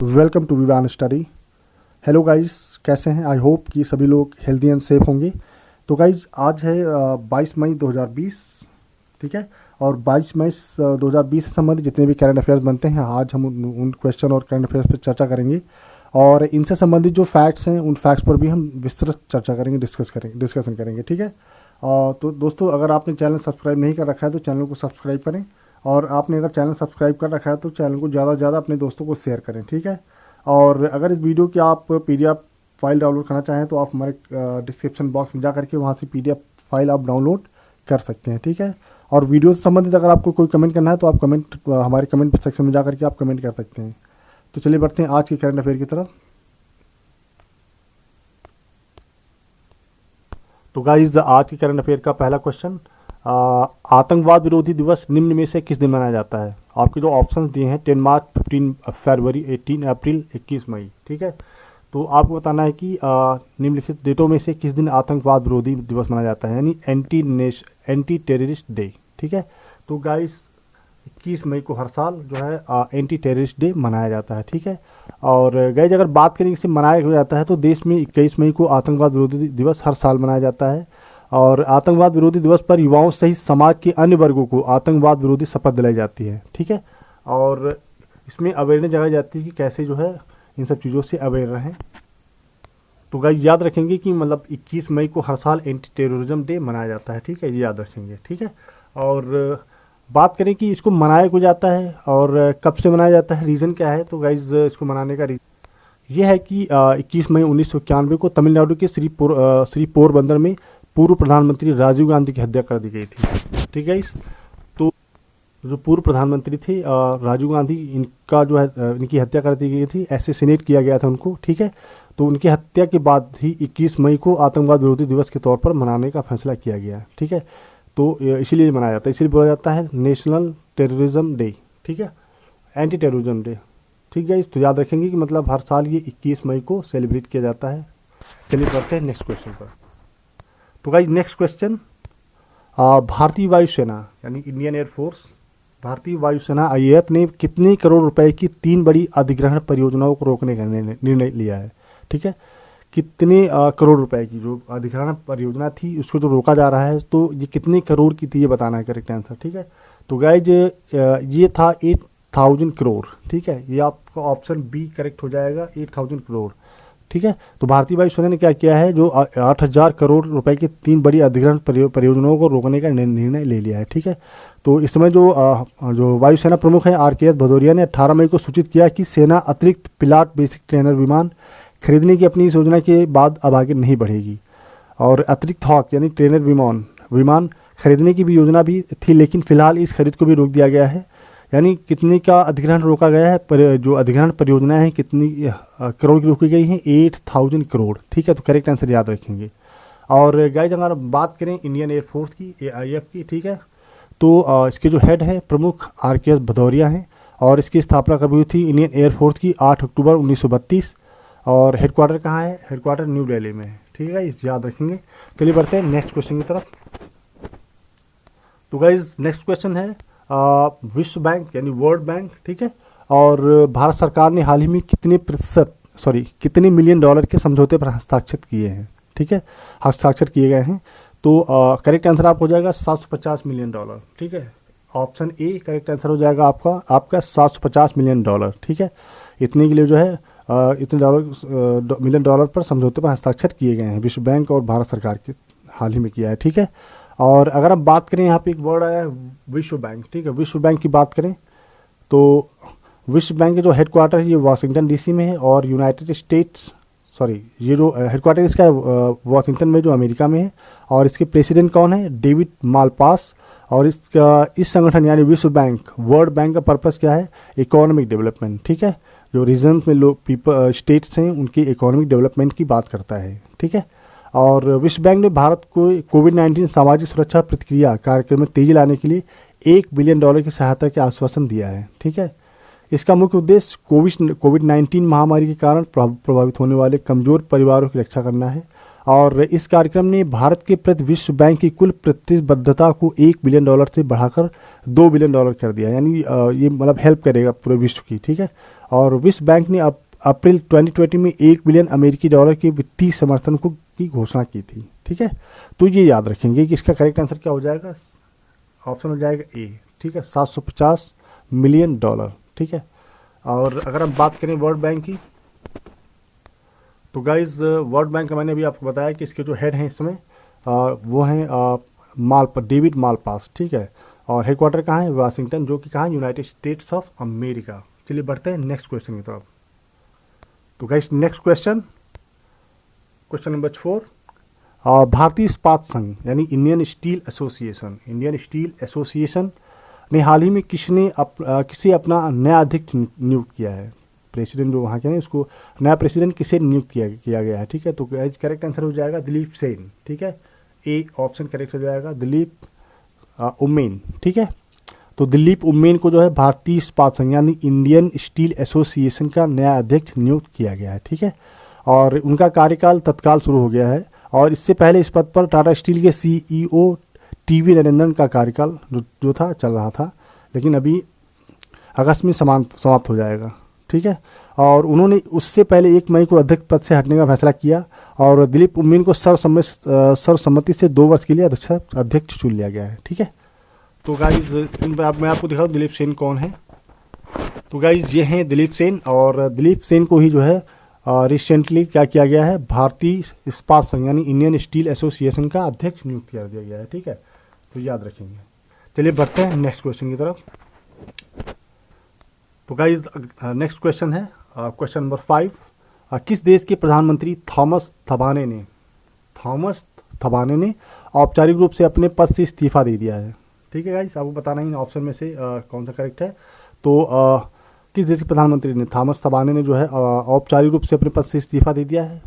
Welcome to Vivaan study. Hello guys, कैसे हैं? I hope कि सभी लोग हेल्दी एंड सेफ होंगे। तो गाइस आज है 22 मई 2020, ठीक है। और 22 मई 2020 से संबंधित जितने भी करंट अफेयर्स बनते हैं आज हम उन क्वेश्चन और करंट अफेयर्स पर चर्चा करेंगे। और इनसे संबंधित जो फैक्ट्स हैं उन फैक्ट्स पर भी हम विस्तृत चर्चा करेंगे, डिस्कशन करेंगे, ठीक है। तो दोस्तों, अगर आपने चैनल सब्सक्राइब नहीं कर रखा है तो चैनल को सब्सक्राइब करें, और आपने अगर चैनल सब्सक्राइब कर रखा है तो चैनल को ज़्यादा से ज़्यादा अपने दोस्तों को शेयर करें, ठीक है। और अगर इस वीडियो की आप PDF फाइल डाउनलोड करना चाहें तो आप हमारे डिस्क्रिप्शन बॉक्स में जा करके वहाँ से PDF फाइल आप डाउनलोड कर सकते हैं, ठीक है। और वीडियो से संबंधित अगर आपको कोई कमेंट करना है तो आप हमारे कमेंट सेक्शन में जा करके आप कमेंट कर सकते हैं। तो चलिए बढ़ते हैं आज के करंट अफेयर की तरफ। तो गाइज आज के करंट अफेयर का पहला क्वेश्चन, आतंकवाद विरोधी दिवस निम्न में से किस दिन मनाया जाता है? आपके जो ऑप्शंस दिए हैं 10 मार्च, 15 फरवरी, 18 अप्रैल, 21 मई, ठीक है। तो आपको बताना है कि निम्नलिखित डेटों में से किस दिन आतंकवाद विरोधी दिवस मनाया जाता है, यानी एंटी टेररिस्ट डे, ठीक है। तो गाइस 21 मई को हर साल जो है एंटी टेररिस्ट डे मनाया जाता है, ठीक है। और गाइस अगर बात करें इसे मनाया हो जाता है तो देश में 21 मई को आतंकवाद विरोधी दिवस हर साल मनाया जाता है। और आतंकवाद विरोधी दिवस पर युवाओं सहित समाज के अन्य वर्गों को आतंकवाद विरोधी शपथ दिलाई जाती है, ठीक है। और इसमें अवेयरनेस जगाई जाती है कि कैसे जो है इन सब चीज़ों से अवेयर रहें। तो गाइस याद रखेंगे कि मतलब 21 मई को हर साल एंटी टेररिज्म डे मनाया जाता है, ठीक है, ये याद रखेंगे, ठीक है। और बात करें कि इसको मनाया क्यों जाता है और कब से मनाया जाता है, रीज़न क्या है, तो गाइस इसको मनाने का रीज़न ये है कि 21 मई 1991 को तमिलनाडु के श्री पोरबंदर में पूर्व प्रधानमंत्री राजीव गांधी की हत्या कर दी गई थी, ठीक है। तो जो पूर्व प्रधानमंत्री थे राजीव गांधी, इनका जो है इनकी हत्या कर दी गई थी, असैसिनेट किया गया था उनको, ठीक है। तो उनकी हत्या के बाद ही 21 मई को आतंकवाद विरोधी दिवस के तौर पर मनाने का फैसला किया गया, ठीक है। तो इसीलिए मनाया जाता है, इसीलिए बोला जाता है नेशनल टेररिज्म डे, ठीक है, एंटी टेररिज्म डे, ठीक है। तो याद रखेंगे कि मतलब हर साल ये 21 मई को सेलिब्रेट किया जाता है। चलिए बढ़ते हैं नेक्स्ट क्वेश्चन पर। तो गाइस नेक्स्ट क्वेश्चन, भारतीय वायुसेना यानी इंडियन एयरफोर्स, भारतीय वायुसेना IAF ने कितने करोड़ रुपए की 3 बड़ी अधिग्रहण परियोजनाओं को रोकने का निर्णय लिया है, ठीक है। कितने करोड़ रुपए की जो अधिग्रहण परियोजना थी उसको जो रोका जा रहा है, तो ये कितने करोड़ की थी ये बताना है करेक्ट आंसर, ठीक है। तो गाइज ये था 8,000 करोड़, ठीक है। ये आपका ऑप्शन बी करेक्ट हो जाएगा, 8,000 करोड़, ठीक है। तो भारतीय वायुसेना ने क्या किया है, जो 8,000 करोड़ रुपए की 3 बड़ी अधिग्रहण परियोजनाओं को रोकने का निर्णय ले लिया है, ठीक है। तो इस समय जो वायुसेना प्रमुख है RKS भदौरिया ने 18 मई को सूचित किया कि सेना अतिरिक्त पिलाट बेसिक ट्रेनर विमान खरीदने की अपनी इस योजना के बाद अब आगे नहीं बढ़ेगी। और अतिरिक्त हॉक यानी ट्रेनर विमान खरीदने की भी योजना भी थी, लेकिन फिलहाल इस खरीद को भी रोक दिया गया है। यानी कितने का अधिग्रहण रोका गया है, जो अधिग्रहण परियोजनाएं हैं कितनी करोड़ की रोकी गई हैं, 8,000 करोड़, ठीक है। तो करेक्ट आंसर याद रखेंगे। और गाइज अगर बात करें इंडियन एयरफोर्स की, AIF की, ठीक है, तो इसके जो हेड है प्रमुख RKS भदौरिया हैं, और इसकी स्थापना कब हुई थी इंडियन एयरफोर्स की 8 अक्टूबर 1932। और हेडक्वार्टर कहाँ है, हेडक्वार्टर न्यू दिल्ली में है, ठीक है, इस याद रखेंगे। चलिए बढ़ते हैं नेक्स्ट क्वेश्चन की तरफ। तो गाइज नेक्स्ट क्वेश्चन है विश्व बैंक यानी वर्ल्ड बैंक, ठीक है। और भारत सरकार ने हाल ही में कितने मिलियन डॉलर के समझौते पर हस्ताक्षर किए हैं, ठीक है, हस्ताक्षर किए गए हैं। तो करेक्ट आंसर आप हो जाएगा 750 मिलियन डॉलर, ठीक है। ऑप्शन ए करेक्ट आंसर हो जाएगा आपका 750 मिलियन डॉलर, ठीक है। इतने के लिए जो है इतने मिलियन डॉलर पर समझौते पर हस्ताक्षर किए गए हैं, विश्व बैंक और भारत सरकार के हाल ही में किया है, ठीक है। और अगर हम बात करें, यहाँ पे एक वर्ड आया है विश्व बैंक, ठीक है। विश्व बैंक की बात करें तो विश्व बैंक के जो हेडक्वार्टर है ये वाशिंगटन DC में है, और ये जो हेडक्वार्टर इसका है वाशिंगटन में जो अमेरिका में है। और इसके प्रेसिडेंट कौन है, डेविड मालपास। और इस संगठन यानी विश्व बैंक, वर्ल्ड बैंक का पर्पस क्या है, इकोनॉमिक डेवलपमेंट, ठीक है। जो रीजन में स्टेट्स हैं उनकी इकोनॉमिक डेवलपमेंट की बात करता है, ठीक है। और विश्व बैंक ने भारत को कोविड-19 सामाजिक सुरक्षा प्रतिक्रिया कार्यक्रम में तेजी लाने के लिए $1 बिलियन की सहायता के आश्वासन दिया है, ठीक है। इसका मुख्य उद्देश्य कोविड-19 महामारी के कारण प्रभावित होने वाले कमजोर परिवारों की रक्षा करना है। और इस कार्यक्रम ने भारत के प्रति विश्व बैंक की कुल प्रतिबद्धता को $1 बिलियन से बढ़ाकर $2 बिलियन कर दिया। यानी ये मतलब हेल्प करेगा पूरे विश्व की, ठीक है। और विश्व बैंक ने अप्रैल 2020 में $1 बिलियन के वित्तीय समर्थन को की घोषणा की थी, ठीक है। तो ये याद रखेंगे कि इसका करेक्ट आंसर क्या हो जाएगा, ऑप्शन हो जाएगा ए, ठीक है, $750 मिलियन, ठीक है। और अगर हम बात करें वर्ल्ड बैंक की, तो गाइज वर्ल्ड बैंक का मैंने अभी आपको बताया कि इसके जो हेड हैं इसमें वो हैं डेविड मालपास, ठीक है। और हेडक्वार्टर कहाँ है, वाशिंगटन, जो कि कहाँ है, यूनाइटेड स्टेट्स ऑफ अमेरिका। चलिए बढ़ते हैं नेक्स्ट क्वेश्चन की तरफ। तो गाइज नेक्स्ट क्वेश्चन नंबर 4, भारतीय इस्पात संघ यानी इंडियन स्टील एसोसिएशन ने हाल ही में किसे अपना नया अध्यक्ष नियुक्त किया है। प्रेसिडेंट जो वहाँ के हैं उसको नया प्रेसिडेंट किसे नियुक्त किया गया है, ठीक है। तो करेक्ट आंसर हो जाएगा दिलीप सेन, ठीक है। ए ऑप्शन करेक्ट हो जाएगा, दिलीप उम्मेन, ठीक है। तो दिलीप उम्मेन को जो है भारतीय इस्पात संघ यानी इंडियन स्टील एसोसिएशन का नया अध्यक्ष नियुक्त किया गया है, ठीक है। और उनका कार्यकाल तत्काल शुरू हो गया है। और इससे पहले इस पद पर टाटा स्टील के CEO टीवी नरेंद्रन का कार्यकाल जो था चल रहा था, लेकिन अभी अगस्त में समाप्त हो जाएगा, ठीक है। और उन्होंने उससे पहले 1 मई को अध्यक्ष पद से हटने का फैसला किया और दिलीप उम्मीन को सर्वसम्मति से 2 वर्ष के लिए अध्यक्ष चुन लिया गया है, ठीक है। तो गाइज स्क्रीन पर मैं आपको दिखाऊँ दिलीप सेन कौन है। तो गाइज ये हैं दिलीप सेन, और दिलीप सेन को ही जो है रिसेंटली क्या किया गया है, भारतीय इस्पात संघ यानी इंडियन स्टील एसोसिएशन का अध्यक्ष नियुक्त कर दिया गया है, ठीक है। तो याद रखेंगे। चलिए बढ़ते हैं नेक्स्ट क्वेश्चन की तरफ। तो गाइज नेक्स्ट क्वेश्चन है क्वेश्चन नंबर 5, किस देश के प्रधानमंत्री थॉमस थबाने ने औपचारिक रूप से अपने पद से इस्तीफा दे दिया है, ठीक है। गाइज आपको बताना ही ऑप्शन में से कौन सा करेक्ट है। तो किस देश के प्रधानमंत्री ने, थॉमस थबाने ने जो है औपचारिक रूप से अपने पद से इस्तीफा दे दिया है।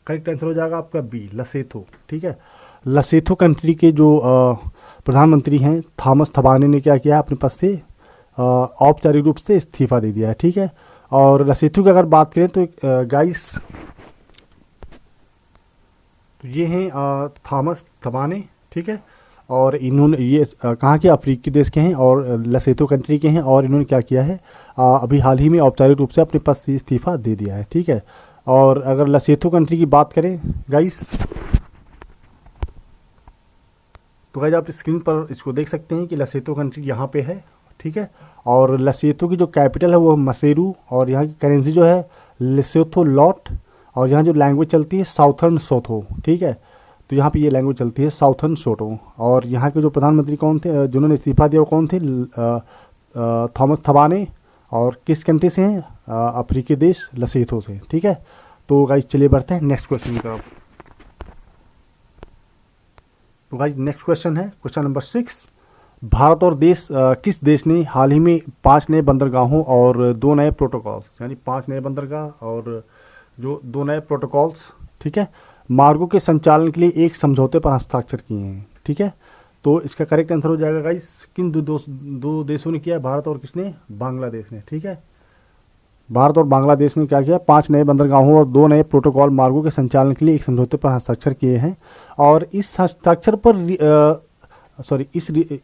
करेक्ट आंसर हो जाएगा आपका बी, लसेथो, ठीक है। लसेथो कंट्री के जो प्रधानमंत्री हैं थॉमस थबाने ने क्या किया, अपने पद से औपचारिक रूप से इस्तीफा दे दिया है, ठीक है। और लसेथो की अगर बात करें तो गाइस तो ये हैं थॉमस थबाने, ठीक है। और इन्होंने ये कहाँ के, अफ्रीकी देश के हैं और लसेथो कंट्री के हैं। और इन्होंने क्या किया है, अभी हाल ही में औपचारिक रूप से अपने पद से इस्तीफा दे दिया है, ठीक है। और अगर लसेथो कंट्री की बात करें गाइस, तो गाइस आप स्क्रीन पर इसको देख सकते हैं कि लसेथो कंट्री यहाँ पे है, ठीक है। और लसेथो की जो कैपिटल है वो मसेरू, और यहाँ की करेंसी जो है लेसोथो लॉट, और यहाँ जो लैंग्वेज चलती है साउथर्न सोथो, ठीक है। तो यहाँ पे ये लैंग्वेज चलती है साउथर्न सोटो। और यहाँ के जो प्रधानमंत्री कौन थे जिन्होंने इस्तीफा दिया वो कौन थे, थॉमस थबाने, और किस कंट्री से हैं, अफ्रीकी देश लसेथो से, ठीक है। तो गाइस चलिए बढ़ते हैं नेक्स्ट क्वेश्चन की तरफ। तो गाइस नेक्स्ट क्वेश्चन है क्वेश्चन नंबर 6, भारत और किस देश ने हाल ही में 5 नए बंदरगाहों और 2 नए प्रोटोकॉल्स, यानी 5 नए बंदरगाह और जो 2 नए प्रोटोकॉल्स, ठीक है, मार्गों के संचालन के लिए एक समझौते पर हस्ताक्षर किए हैं, ठीक है। तो इसका करेक्ट आंसर हो जाएगा गाइस, किन दो देशों ने किया, भारत और किसने, बांग्लादेश ने, ठीक है। भारत और बांग्लादेश ने क्या किया, 5 नए बंदरगाहों और 2 नए प्रोटोकॉल मार्गों के संचालन के लिए एक समझौते पर हस्ताक्षर किए हैं। और इस हस्ताक्षर पर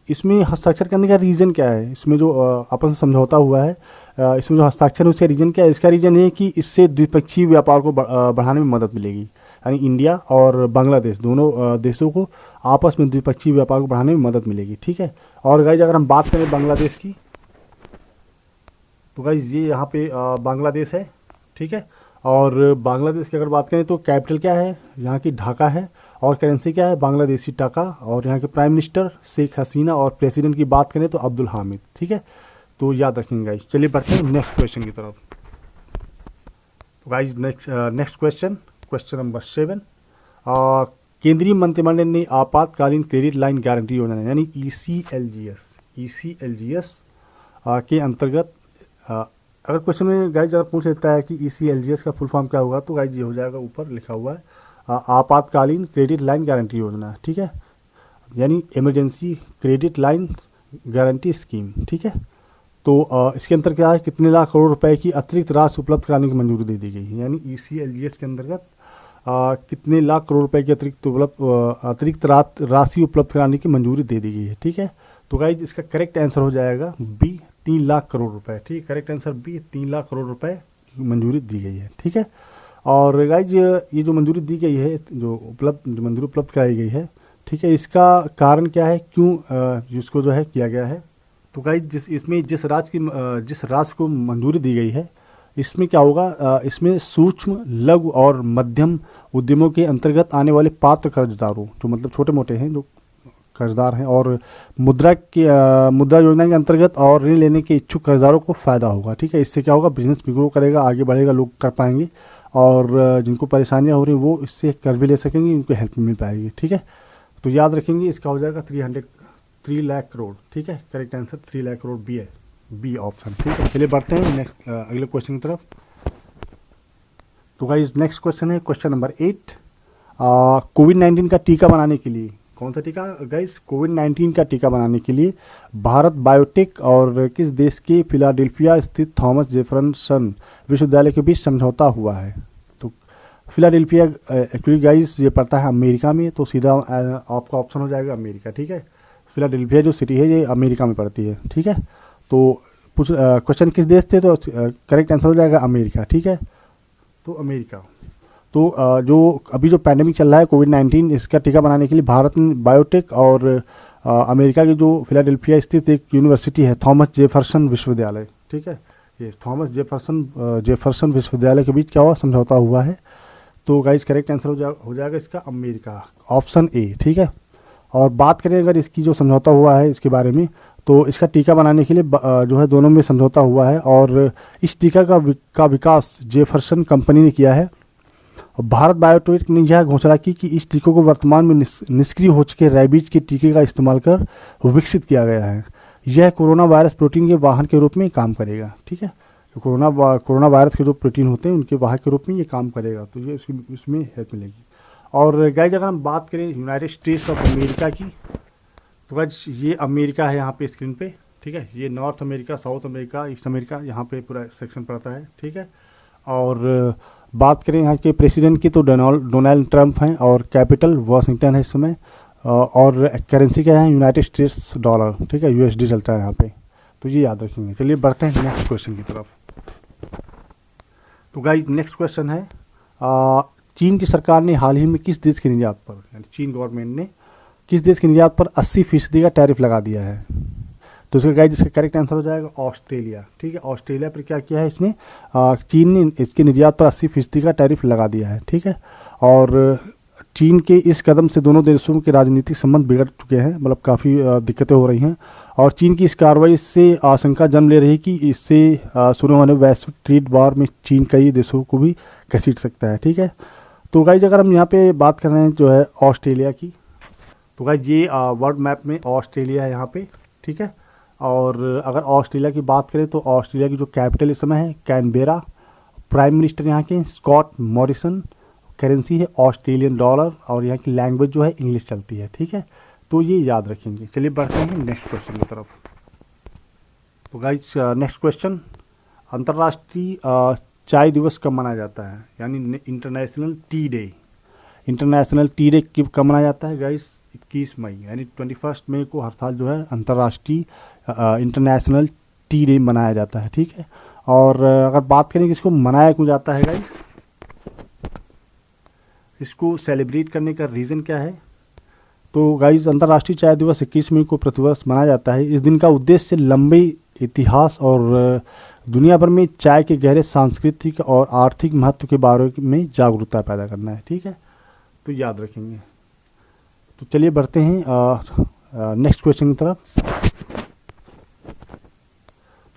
इसमें हस्ताक्षर करने का रीज़न क्या है, इसमें जो आपस में समझौता हुआ है, इसमें जो हस्ताक्षर है उसका रीज़न क्या है। इसका रीज़न ये है कि इससे द्विपक्षीय व्यापार को बढ़ाने में मदद मिलेगी, यानी इंडिया और बांग्लादेश दोनों देशों को आपस में द्विपक्षीय व्यापार को बढ़ाने में मदद मिलेगी, ठीक है। और गाइज अगर हम बात करें बांग्लादेश की, तो गाइज ये यहाँ पे बांग्लादेश है, ठीक है। और बांग्लादेश की अगर बात करें तो कैपिटल क्या है, यहाँ की ढाका है, और करेंसी क्या है, बांग्लादेशी टाका, और यहाँ के प्राइम मिनिस्टर शेख हसीना, और प्रेसिडेंट की बात करें तो अब्दुल हामिद, ठीक है। तो याद रखेंगे गाइज। चलिए बढ़ते हैं नेक्स्ट क्वेश्चन की तरफ। तो गाइज नेक्स्ट क्वेश्चन नंबर 7, केंद्रीय मंत्रिमंडल ने आपातकालीन क्रेडिट लाइन गारंटी योजना यानी ECLGS के अंतर्गत, अगर क्वेश्चन में गाइज अगर पूछ लेता है कि ECLGS का फुल फॉर्म क्या होगा, तो गाइज ये हो जाएगा, ऊपर लिखा हुआ है आपातकालीन क्रेडिट लाइन गारंटी योजना, ठीक है, यानी emergency credit line guarantee scheme, ठीक है। तो इसके अंतर्गत क्या है, कितने लाख करोड़ रुपए की अतिरिक्त राशि उपलब्ध कराने की मंजूरी दे दी गई है, यानी ECLGS के अंतर्गत कितने लाख करोड़ रुपए की अतिरिक्त राशि उपलब्ध कराने की मंजूरी दे दी गई है। ठीक है, तो गाइज इसका करेक्ट आंसर हो जाएगा बी, 3 लाख करोड़ रुपए। ठीक है, correct answer B, 3 lakh crore रुपए की मंजूरी दी गई है। ठीक है, और गाइज ये जो मंजूरी दी गई है, जो मंजूरी उपलब्ध कराई गई है, ठीक है, इसका कारण क्या है, क्यों इसको जो है किया गया है। तो गाइज जिस राज्य को मंजूरी दी गई है, इसमें क्या होगा, इसमें सूक्ष्म, लघु और मध्यम उद्यमों के अंतर्गत आने वाले पात्र कर्जदारों, जो मतलब छोटे मोटे हैं जो कर्जदार हैं, और मुद्रा योजना के अंतर्गत और ऋण लेने के इच्छुक कर्जदारों को फायदा होगा। ठीक है, इससे क्या होगा, बिजनेस भी ग्रो करेगा, आगे बढ़ेगा, लोग कर पाएंगे, और जिनको परेशानियां हो रही वो इससे कर भी ले सकेंगे, उनको हेल्प मिल पाएगी। ठीक है, तो याद रखेंगे, इसका हो जाएगा 3 लाख करोड़। ठीक है, correct answer 3 lakh crore B है, बी ऑप्शन। ठीक है, चलिए बढ़ते हैं नेक्स्ट अगले क्वेश्चन की तरफ। तो गाइस नेक्स्ट क्वेश्चन है क्वेश्चन नंबर 8। कोविड-19 का टीका बनाने के लिए, कौन सा टीका गाइस, कोविड-19 का टीका बनाने के लिए भारत बायोटेक और किस देश के फिलाडेल्फिया स्थित थॉमस जेफरसन विश्वविद्यालय के बीच समझौता हुआ है। तो फिलाडेल्फिया एक्चुअली गाइस ये पड़ता है अमेरिका में, तो सीधा आपका ऑप्शन हो जाएगा अमेरिका। ठीक है, फिलाडेल्फिया जो सिटी है ये अमेरिका में पड़ती है। ठीक है, तो क्वेश्चन किस देश थे, तो करेक्ट आंसर हो जाएगा अमेरिका। ठीक है, तो अमेरिका। तो जो अभी जो पैंडेमिक चल रहा है कोविड-19, इसका टीका बनाने के लिए भारत ने बायोटेक और अमेरिका की जो फिलाडेल्फिया स्थित एक यूनिवर्सिटी है, थॉमस जेफरसन विश्वविद्यालय, ठीक है, ये थॉमस जेफरसन विश्वविद्यालय के बीच क्या हुआ, समझौता हुआ है। तो गाइस करेक्ट आंसर हो जाएगा इसका अमेरिका, ऑप्शन ए। ठीक है, और बात करें अगर इसकी जो समझौता हुआ है इसके बारे में, तो इसका टीका बनाने के लिए जो है दोनों में समझौता हुआ है, और इस टीका का विकास जेफरसन कंपनी ने किया है। और भारत बायोटेक ने यह घोषणा की कि इस टीके को वर्तमान में निष्क्रिय हो चुके रैबीज के टीके का इस्तेमाल कर विकसित किया गया है। यह कोरोना वायरस प्रोटीन के वाहन के रूप में काम करेगा। ठीक है, तो कोरोना वायरस के जो प्रोटीन होते हैं उनके वाहक के रूप में ये काम करेगा, तो ये इसमें हेल्प मिलेगी। और गाइस अगर हम बात करें यूनाइटेड स्टेट्स ऑफ अमेरिका की, तो गाइस ये अमेरिका है यहाँ पे स्क्रीन पे। ठीक है, ये north America, south America, east America, यहाँ पे पूरा सेक्शन पड़ता है। ठीक है, और बात करें यहाँ के प्रेसिडेंट की, तो डोनाल्ड ट्रंप हैं, और कैपिटल वाशिंगटन है इस समय, और करेंसी क्या है, यूनाइटेड स्टेट्स डॉलर। ठीक है, यूएसडी चलता है यहाँ पे, तो ये याद रखेंगे। चलिए बढ़ते हैं नेक्स्ट क्वेश्चन की तरफ। तो गाइस नेक्स्ट क्वेश्चन है, चीन की सरकार ने हाल ही में किस देश की निर्यात पर, यानी चीन गवर्नमेंट ने किस देश की निर्यात पर 80% का टैरिफ लगा दिया है। तो इसका गाइस इसका करेक्ट आंसर हो जाएगा ऑस्ट्रेलिया। ठीक है, ऑस्ट्रेलिया पर क्या किया है इसने, चीन ने इसकी निर्यात पर 80% का टैरिफ लगा दिया है। ठीक है, और चीन के इस कदम से दोनों देशों के राजनीतिक संबंध बिगड़ चुके हैं, मतलब काफ़ी दिक्कतें हो रही हैं, और चीन की इस कार्रवाई से आशंका जन्म ले रही है कि इससे शुरू होने वैश्विक ट्रेड वार में चीन कई देशों को भी घसीट सकता है। ठीक है, तो गाइस अगर हम यहाँ पे बात कर रहे हैं जो है ऑस्ट्रेलिया की, तो गाइस ये वर्ल्ड मैप में ऑस्ट्रेलिया है यहाँ पे। ठीक है, और अगर ऑस्ट्रेलिया की बात करें तो ऑस्ट्रेलिया की जो कैपिटल इस समय है कैनबेरा, प्राइम मिनिस्टर यहाँ के स्कॉट मॉरिसन, करेंसी है ऑस्ट्रेलियन डॉलर, और यहाँ की लैंग्वेज जो है इंग्लिश चलती है। ठीक है, तो ये याद रखेंगे। चलिए बढ़ते हैं नेक्स्ट क्वेश्चन की तरफ। तो गाइस नेक्स्ट क्वेश्चन, अंतर्राष्ट्रीय चाय दिवस कब मनाया जाता है, यानी international T day. International T day कब मनाया जाता है गाइस, 21 मई, यानी 21 मई को हर साल जो है अंतर्राष्ट्रीय इंटरनेशनल टी डे मनाया जाता है। ठीक है, और अगर बात करें कि इसको मनाया क्यों जाता है गाइस, इसको सेलिब्रेट करने का रीज़न क्या है, तो गाइस अंतर्राष्ट्रीय चाय दिवस 21 मई को प्रतिवर्ष मनाया जाता है। इस दिन का उद्देश्य लंबे इतिहास और दुनिया भर में चाय के गहरे सांस्कृतिक और आर्थिक महत्व के बारे में जागरूकता पैदा करना है। ठीक है, तो याद रखेंगे। तो चलिए बढ़ते हैं नेक्स्ट क्वेश्चन की तरफ।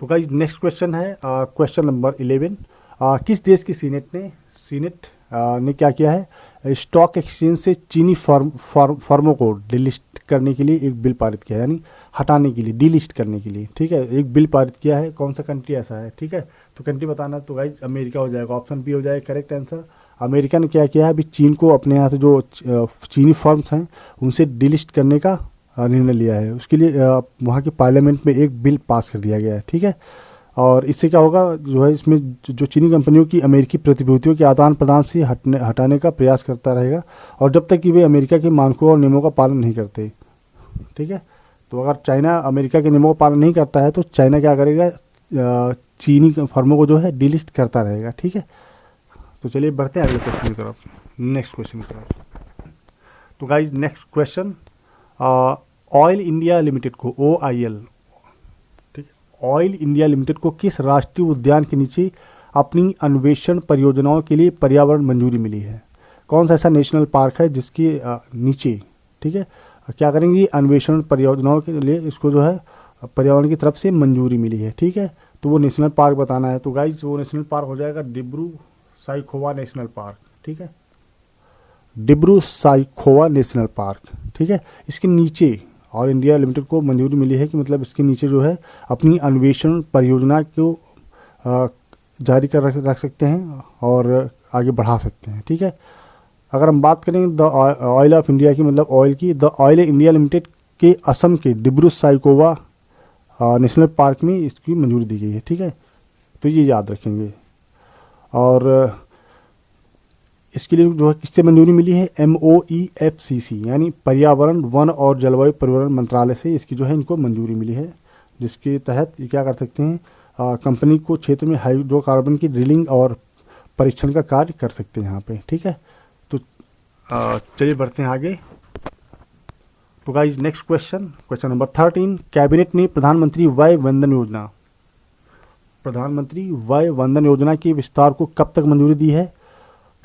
तो गाइस नेक्स्ट क्वेश्चन है क्वेश्चन नंबर 11। किस देश की सीनेट ने क्या किया है, स्टॉक एक्सचेंज से चीनी फर्मों को डिलिस्ट करने के लिए एक बिल पारित किया है, यानी हटाने के लिए, डिलिस्ट करने के लिए। ठीक है, एक बिल पारित किया है। कौन सा कंट्री ऐसा है, ठीक है, तो कंट्री बताना, तो गाइस अमेरिका हो जाएगा, ऑप्शन बी हो जाएगा करेक्ट आंसर। अमेरिका ने क्या किया है, अभी चीन को अपने यहाँ से जो चीनी फर्म्स हैं उनसे डिलिस्ट करने का निर्णय लिया है। उसके लिए वहाँ के पार्लियामेंट में एक बिल पास कर दिया गया है। ठीक है, और इससे क्या होगा, जो है इसमें जो चीनी कंपनियों की अमेरिकी प्रतिभूतियों के आदान प्रदान से हटाने का प्रयास करता रहेगा, और जब तक कि वे अमेरिका के मानकों और नियमों का पालन नहीं करते। ठीक है, तो अगर चाइना अमेरिका के नियमों का पालन नहीं करता है तो चाइना क्या करेगा, चीनी फर्मों को जो है डिलिस्ट करता रहेगा। ठीक है, तो चलिए बढ़ते हैं अगले क्वेश्चन की तरफ, नेक्स्ट क्वेश्चन की तरफ। तो guys next question, oil India limited को OIL, ठीक है, ऑयल इंडिया लिमिटेड को किस राष्ट्रीय उद्यान के नीचे अपनी अन्वेषण परियोजनाओं के लिए पर्यावरण मंजूरी मिली है? कौन सा ऐसा नेशनल पार्क है जिसके नीचे, ठीक है, क्या करेंगे, अन्वेषण परियोजनाओं के लिए इसको जो है पर्यावरण की तरफ से मंजूरी मिली है। ठीक है, तो वो नेशनल पार्क बताना है। तो गाइज वो नेशनल पार्क हो जाएगा डिब्रू साइखोवा नेशनल पार्क। ठीक है, डिब्रू साइखोवा नेशनल पार्क। ठीक है, इसके नीचे और इंडिया लिमिटेड को मंजूरी मिली है कि मतलब इसके नीचे जो है अपनी अन्वेषण परियोजना को जारी कर रख सकते हैं और आगे बढ़ा सकते हैं। ठीक है, अगर हम बात करें द ऑयल ऑफ इंडिया की, मतलब ऑयल की, द ऑयल इंडिया लिमिटेड के असम के डिब्रू साइखोवा नेशनल पार्क में इसकी मंजूरी दी गई है। ठीक है, तो ये याद रखेंगे। और इसके लिए जो है किससे मंजूरी मिली है, MOEFCC यानी पर्यावरण वन और जलवायु परिवर्तन मंत्रालय से इसकी जो है इनको मंजूरी मिली है, जिसके तहत ये क्या कर सकते हैं, कंपनी को क्षेत्र में हाइड्रोकार्बन की ड्रिलिंग और परीक्षण का कार्य कर सकते हैं यहाँ पे। ठीक है, तो चलिए बढ़ते हैं आगे। तो guys next question, question number 13, cabinet ने प्रधानमंत्री वय वंदन योजना के विस्तार को कब तक मंजूरी दी है?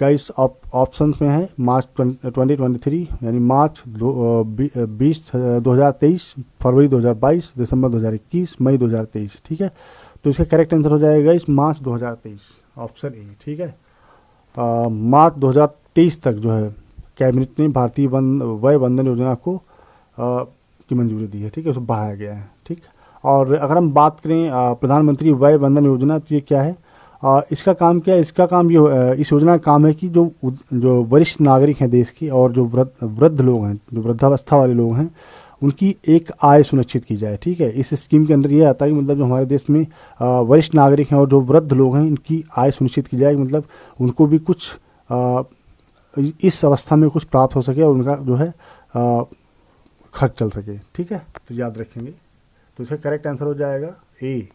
गाइस ऑप्शन में है मार्च 2023 यानी मार्च 2023, फरवरी 2022, दिसंबर 2021, मई 2023। ठीक है, तो इसका करेक्ट आंसर हो जाएगा इस मार्च 2023, ऑप्शन ए। ठीक है, मार्च 2023 तक जो है कैबिनेट ने भारतीय वय वंदन योजना को की मंजूरी दी है। ठीक है, उसको बढ़ाया गया है। ठीक, और अगर हम बात करें प्रधानमंत्री वय वंदन योजना, तो ये क्या है, इसका काम क्या है, इसका काम ये, इस योजना का काम है कि जो वरिष्ठ नागरिक हैं देश के और जो वृद्ध लोग हैं, जो वृद्धावस्था वाले लोग हैं, उनकी एक आय सुनिश्चित की जाए। ठीक है, इस स्कीम के अंदर ये आता है कि मतलब जो हमारे देश में वरिष्ठ नागरिक हैं और जो वृद्ध लोग हैं, इनकी आय सुनिश्चित की जाए, मतलब उनको भी कुछ इस अवस्था में कुछ प्राप्त हो सके और उनका जो है खर्च चल सके। ठीक है, तो याद रखेंगे। तो इसका करेक्ट आंसर हो जाएगा ए।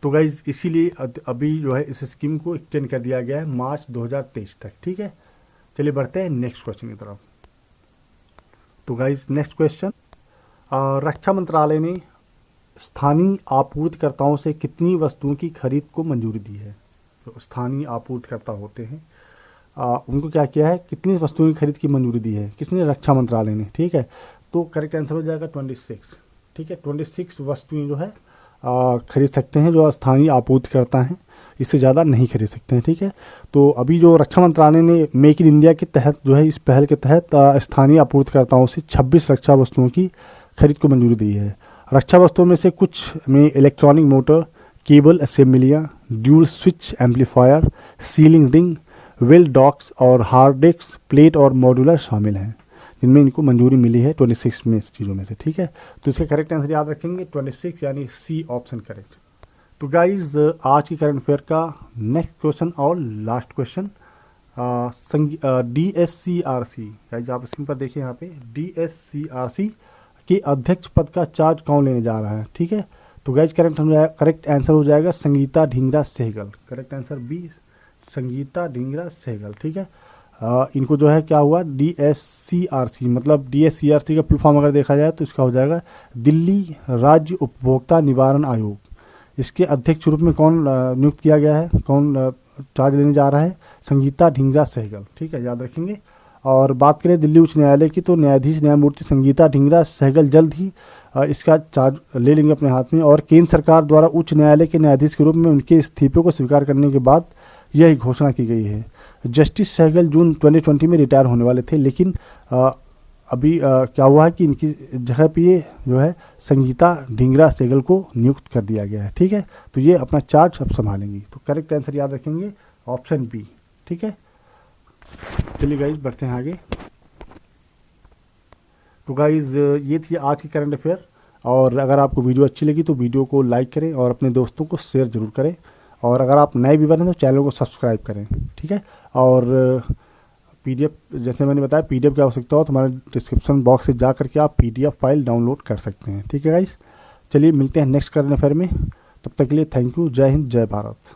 तो गाइज इसीलिए अभी जो है इस स्कीम को एक्सटेंड कर दिया गया है मार्च 2023 तक। ठीक है, चलिए बढ़ते हैं नेक्स्ट क्वेश्चन की तरफ। तो गाइज नेक्स्ट क्वेश्चन, रक्षा मंत्रालय ने स्थानीय आपूर्तिकर्ताओं से कितनी वस्तुओं की खरीद को मंजूरी दी है? जो स्थानीय आपूर्तिकर्ता होते हैं उनको क्या किया है, कितनी वस्तुओं की खरीद की मंजूरी दी है, किसने, रक्षा मंत्रालय ने। ठीक है, तो करेक्ट आंसर हो जाएगा 26। ठीक है, 26 वस्तुएं जो है खरीद सकते हैं जो स्थानीय आपूर्तिकर्ता हैं, इससे ज़्यादा नहीं खरीद सकते हैं। ठीक है, तो अभी जो रक्षा मंत्रालय ने मेक इन इंडिया के तहत जो है, इस पहल के तहत स्थानीय आपूर्तिकर्ताओं से 26 रक्षा वस्तुओं की खरीद को मंजूरी दी है। रक्षा वस्तुओं में से कुछ में इलेक्ट्रॉनिक मोटर, केबल असेंबलियाँ, dual switch amplifier, sealing ring, well docks और हार्ड डिस्क, प्लेट और मॉड्यूलर शामिल हैं, जिनमें इनको मंजूरी मिली है 26 में चीज़ों में से। ठीक है, तो इसका करेक्ट आंसर याद रखेंगे 26 यानी सी ऑप्शन करेक्ट। तो गाइज आज की करंट अफेयर का नेक्स्ट क्वेश्चन और लास्ट क्वेश्चन, DSCRC, गाइज आप स्क्रीन पर देखिए यहाँ पे, DSCRC के अध्यक्ष पद का चार्ज कौन लेने जा रहा है? ठीक है, तो गाइज करेक्ट आंसर हो जाएगा Sangeeta Dhingra Sehgal. Correct answer B, Sangeeta Dhingra Sehgal. ठीक है, इनको जो है क्या हुआ, DSCRC, मतलब DSCRC का फुल फॉर्म अगर देखा जाए तो इसका हो जाएगा दिल्ली राज्य उपभोक्ता निवारण आयोग। इसके अध्यक्ष रूप में कौन नियुक्त किया गया है, कौन चार्ज लेने जा रहा है? संगीता ढींगरा सहगल। ठीक है, याद रखेंगे। और बात करें दिल्ली उच्च न्यायालय की, तो न्यायाधीश न्यायमूर्ति संगीता ढींगरा सहगल जल्द ही इसका चार्ज ले लेंगे अपने हाथ में। और केंद्र सरकार द्वारा उच्च न्यायालय के न्यायाधीश के रूप में उनके इस्तीफे को स्वीकार करने के बाद यह घोषणा की गई है। जस्टिस सहगल जून 2020 में रिटायर होने वाले थे, लेकिन अभी क्या हुआ है कि इनकी जगह पे ये जो है संगीता ढींगरा सहगल को नियुक्त कर दिया गया है। ठीक है, तो ये अपना चार्ज अब संभालेंगी। तो करेक्ट आंसर याद रखेंगे ऑप्शन बी। ठीक है, चलिए गाइज बढ़ते हैं आगे। तो गाइज ये थी आज की करंट अफेयर, और अगर आपको वीडियो अच्छी लगी तो वीडियो को लाइक करें और अपने दोस्तों को शेयर ज़रूर करें। और अगर आप नए व्यूअर हैं तो चैनल को सब्सक्राइब करें, ठीक है। और PDF जैसे मैंने बताया, PDF की आवश्यकता हो तो हमारे डिस्क्रिप्शन बॉक्स से जा करके आप PDF फाइल डाउनलोड कर सकते हैं, ठीक है गाइस। चलिए मिलते हैं नेक्स्ट करंट अफेयर में, तब तक के लिए थैंक यू। जय हिंद, जय भारत।